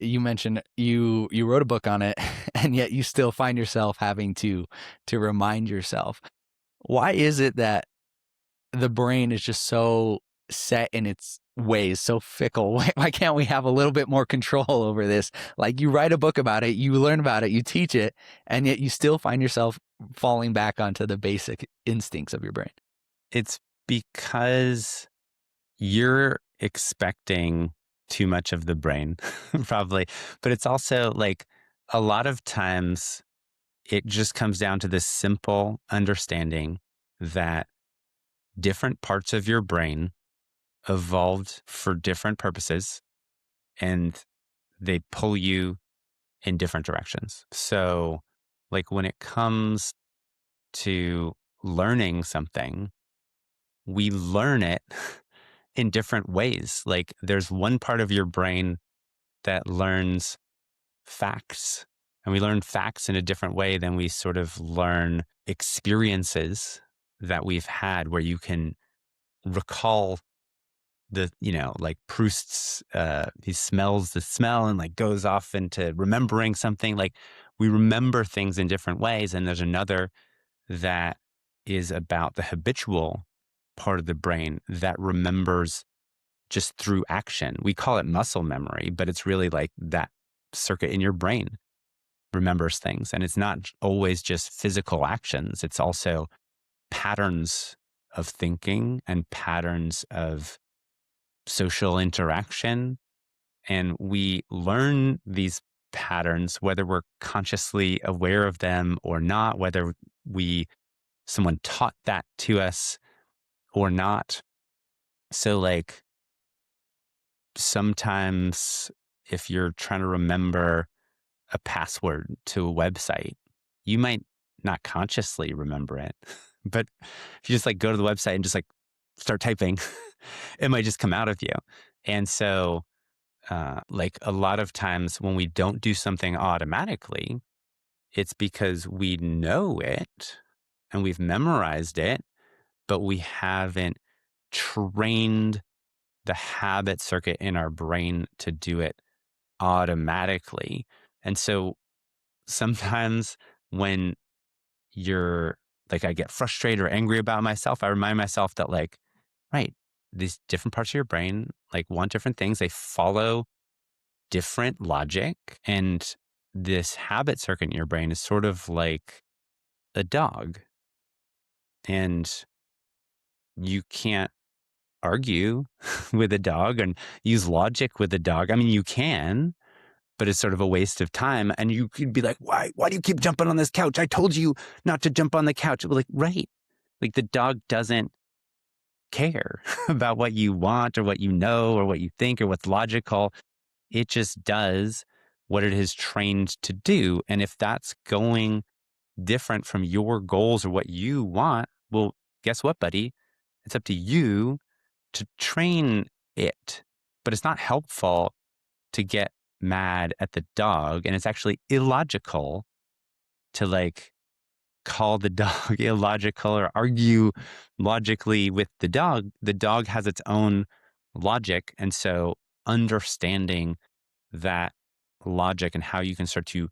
you mentioned you wrote a book on it, and yet you still find yourself having to remind yourself. Why is it that the brain is just so set in its ways, so fickle? Why can't we have a little bit more control over this? Like, you write a book about it, you learn about it, you teach it, and yet you still find yourself falling back onto the basic instincts of your brain. It's because you're expecting too much of the brain, probably. But it's also like a lot of times it just comes down to this simple understanding that different parts of your brain evolved for different purposes and they pull you in different directions. So, like when it comes to learning something, we learn it in different ways. Like there's one part of your brain that learns facts, and we learn facts in a different way than we sort of learn experiences that we've had where you can recall like Proust's, he smells the smell and like goes off into remembering something. Like we remember things in different ways. And there's another that is about the habitual part of the brain that remembers just through action. We call it muscle memory, but it's really like that circuit in your brain remembers things. And it's not always just physical actions, it's also patterns of thinking and patterns of social interaction. And we learn these patterns, whether we're consciously aware of them or not, whether someone taught that to us or not. So like sometimes if you're trying to remember a password to a website, you might not consciously remember it. But if you just like go to the website and just like start typing, it might just come out of you. And so, like a lot of times when we don't do something automatically, it's because we know it and we've memorized it, but we haven't trained the habit circuit in our brain to do it automatically. And so sometimes when you're like, I get frustrated or angry about myself, I remind myself that, like, right, these different parts of your brain, like, want different things. They follow different logic. And this habit circuit in your brain is sort of like a dog. And you can't argue with a dog and use logic with a dog. I mean, you can, but it's sort of a waste of time. And you could be like, why do you keep jumping on this couch? I told you not to jump on the couch. Like, right. Like the dog doesn't care about what you want or what you know or what you think or what's logical. It just does what it is trained to do. And if that's going different from your goals or what you want, well, guess what, buddy? It's up to you to train it. But it's not helpful to get mad at the dog. And it's actually illogical to like call the dog illogical or argue logically with the dog. The dog has its own logic. And so understanding that logic and how you can start to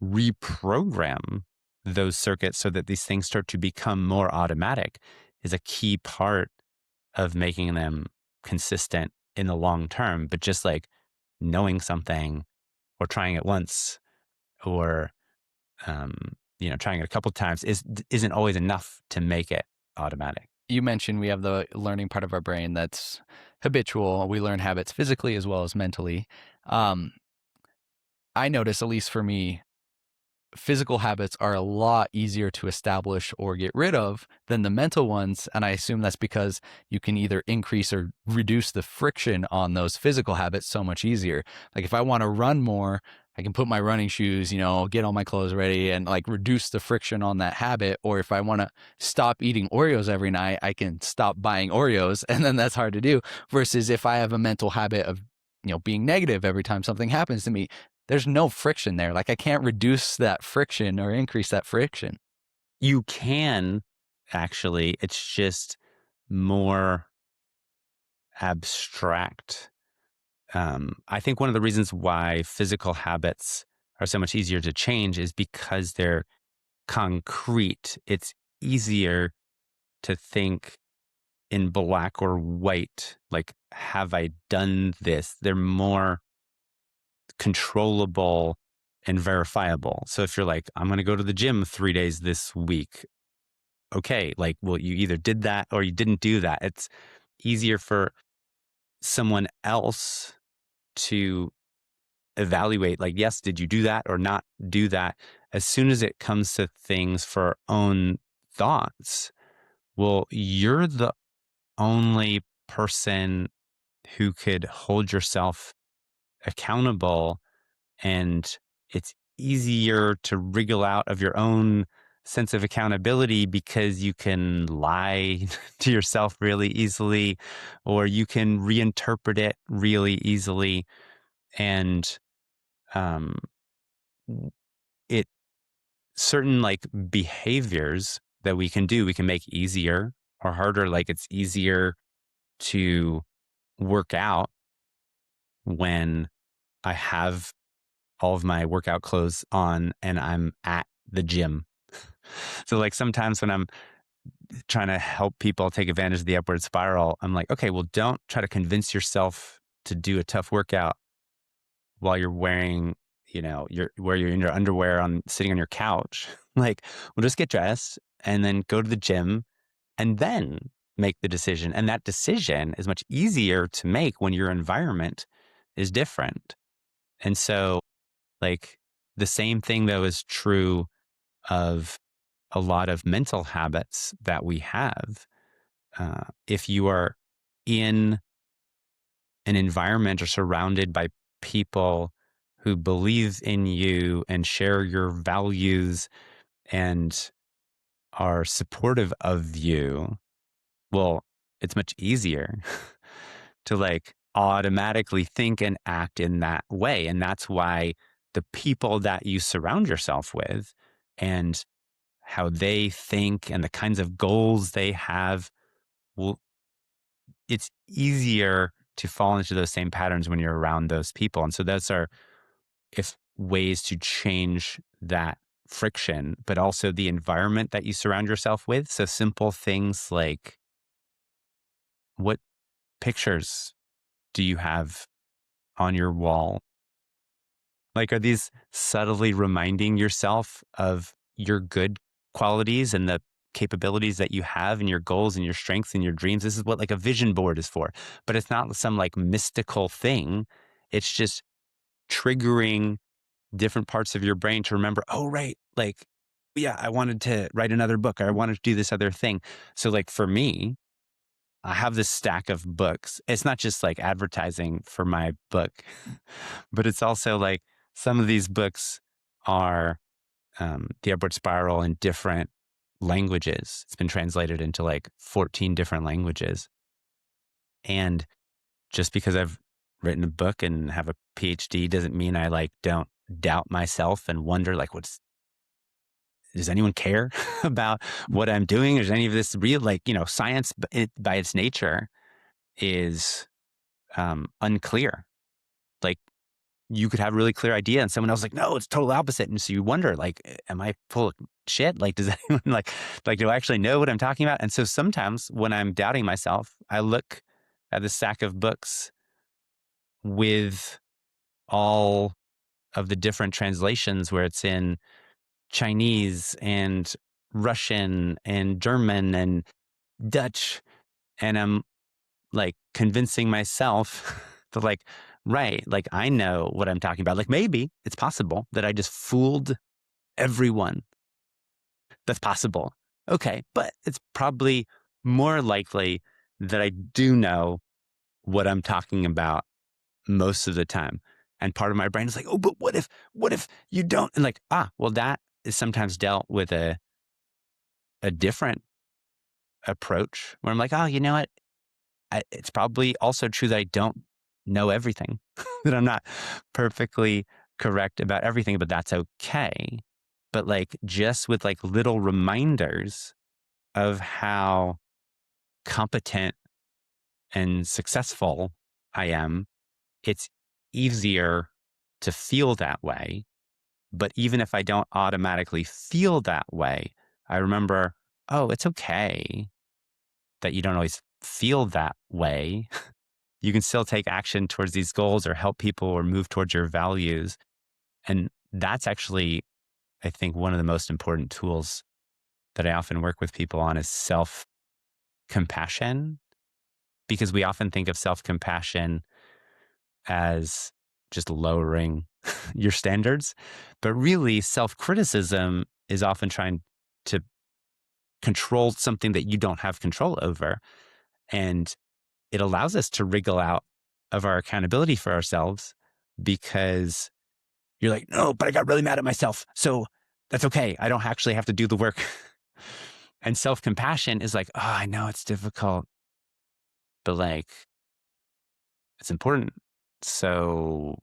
reprogram those circuits so that these things start to become more automatic is a key part of making them consistent in the long term. But just like knowing something or trying it once or um, trying it a couple times isn't always enough to make it automatic. You mentioned we have the learning part of our brain that's habitual. We learn habits physically as well as mentally. Um, I notice, at least for me, physical habits are a lot easier to establish or get rid of than the mental ones. And I assume that's because you can either increase or reduce the friction on those physical habits so much easier. Like if I want to run more, I can put my running shoes, get all my clothes ready and like reduce the friction on that habit. Or if I want to stop eating Oreos every night, I can stop buying Oreos. And then that's hard to do. Versus if I have a mental habit of, being negative every time something happens to me, there's no friction there. Like I can't reduce that friction or increase that friction. You can actually, it's just more abstract. I think one of the reasons why physical habits are so much easier to change is because they're concrete. It's easier to think in black or white. Like, have I done this? They're more controllable and verifiable. So if you're like, I'm going to go to the gym 3 days this week, okay, like, well, you either did that or you didn't do that. It's easier for someone else to evaluate, like, yes, did you do that or not do that? As soon as it comes to things for our own thoughts, well, you're the only person who could hold yourself accountable, and it's easier to wriggle out of your own sense of accountability because you can lie to yourself really easily, or you can reinterpret it really easily. And um, it certain like behaviors that we can do, we can make easier or harder. Like, it's easier to work out when I have all of my workout clothes on and I'm at the gym. So, like, sometimes when I'm trying to help people take advantage of the upward spiral, I'm like, okay, well, don't try to convince yourself to do a tough workout while you're wearing, where you're in your underwear on sitting on your couch. Like, well, just get dressed and then go to the gym and then make the decision. And that decision is much easier to make when your environment is different. And so, like, the same thing, though, is true of a lot of mental habits that we have. If you are in an environment or surrounded by people who believe in you and share your values and are supportive of you, well, it's much easier to like automatically think and act in that way. And that's why the people that you surround yourself with and how they think and the kinds of goals they have, well, it's easier to fall into those same patterns when you're around those people. And so those are if ways to change that friction, but also the environment that you surround yourself with. So simple things like, what pictures do you have on your wall? Like, are these subtly reminding yourself of your good qualities and the capabilities that you have and your goals and your strengths and your dreams? This is what like a vision board is for, but it's not some like mystical thing. It's just triggering different parts of your brain to remember, oh, right. Like, yeah, I wanted to write another book or I wanted to do this other thing. So like for me, I have this stack of books. It's not just like advertising for my book, but it's also like some of these books are The Upward Spiral in different languages. It's been translated into like 14 different languages. And just because I've written a book and have a PhD doesn't mean I like don't doubt myself and wonder like, does anyone care about what I'm doing? Is any of this real? Like, science by its nature is unclear. Like, you could have a really clear idea and someone else is like, no, it's total opposite. And so you wonder, like, am I full of shit? Like, does anyone do I actually know what I'm talking about? And so sometimes when I'm doubting myself, I look at the stack of books with all of the different translations where it's in Chinese and Russian and German and Dutch. And I'm like convincing myself to like, right, like I know what I'm talking about. Like maybe it's possible that I just fooled everyone. That's possible. Okay. But it's probably more likely that I do know what I'm talking about most of the time. And part of my brain is like, oh, but what if you don't? And like, well, that is sometimes dealt with a different approach where I'm like, oh, you know what? It's probably also true that I don't know everything, that I'm not perfectly correct about everything, but that's okay. But like just with like little reminders of how competent and successful I am, it's easier to feel that way. But even if I don't automatically feel that way, I remember, oh, it's okay that you don't always feel that way. You can still take action towards these goals or help people or move towards your values. And that's actually, I think, one of the most important tools that I often work with people on is self compassion, because we often think of self compassion as just lowering your standards. But really, self criticism is often trying to control something that you don't have control over. And it allows us to wriggle out of our accountability for ourselves because you're like, no, but I got really mad at myself. So that's okay. I don't actually have to do the work. And self compassion is like, oh, I know it's difficult, but like, it's important. So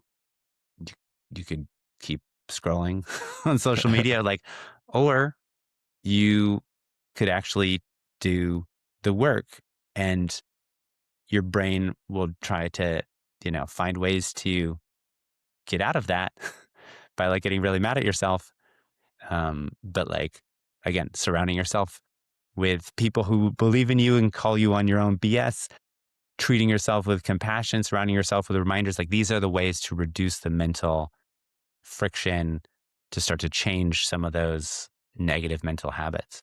you, you could keep scrolling on social media, like, or you could actually do the work and your brain will try to, find ways to get out of that by like getting really mad at yourself. But like, again, surrounding yourself with people who believe in you and call you on your own BS, treating yourself with compassion, surrounding yourself with reminders, like these are the ways to reduce the mental friction to start to change some of those negative mental habits.